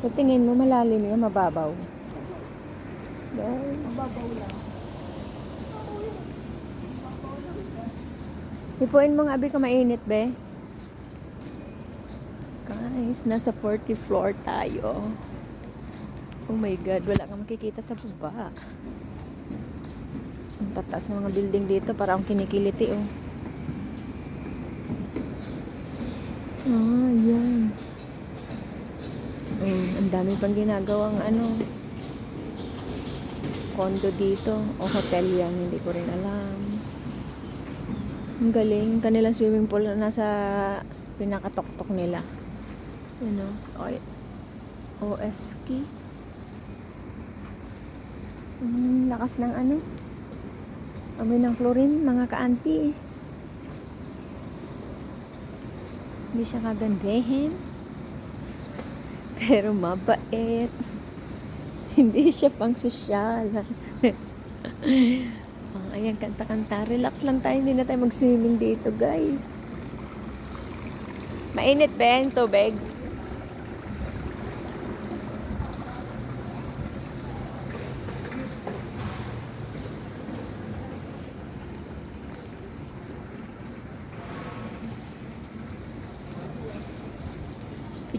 Sa tingin mo, malalim yan, mababaw. Guys. Mababaw lang. Hipuin mo nga, abi, ka mainit, be. Guys, nasa 40th floor tayo. Oh my God, wala kang makikita sa baba. Ang tatas ng mga building dito, parang kinikiliti, oh. Ah, yan. Ang dami pang ginagawang condo dito o hotel yan, hindi ko rin alam. Ang galing, kanilang swimming pool na nasa pinakatoktok nila. OSK. Lakas ng amoy ng chlorine, mga ka-auntie. Hindi siya kagandahin. Pero mabait. Hindi siya pang sosyal. Ayan, kanta-kanta. Relax lang tayo. Hindi na tayo mag-swimming dito, guys. Mainit ba yung tubig?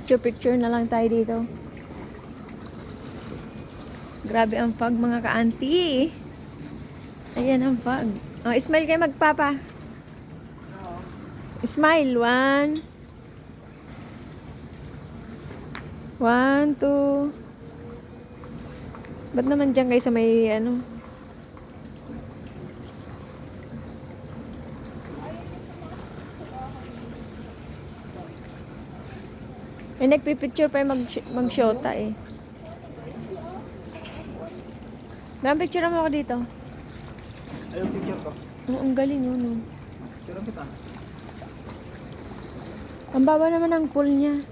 Picture-picture na lang tayo dito. Grabe ang fog, mga ka-auntie. Ayan ang fog. Oh, smile kayo magpapa. Smile. 1, 2. Ba't naman dyan kayo sa may May nagpipicture pa yung mag-shota eh. Ganang picture mo ako dito. Ayun, picture ko. Oo, ang galing Picture kita. Ang baba naman ng pool niya.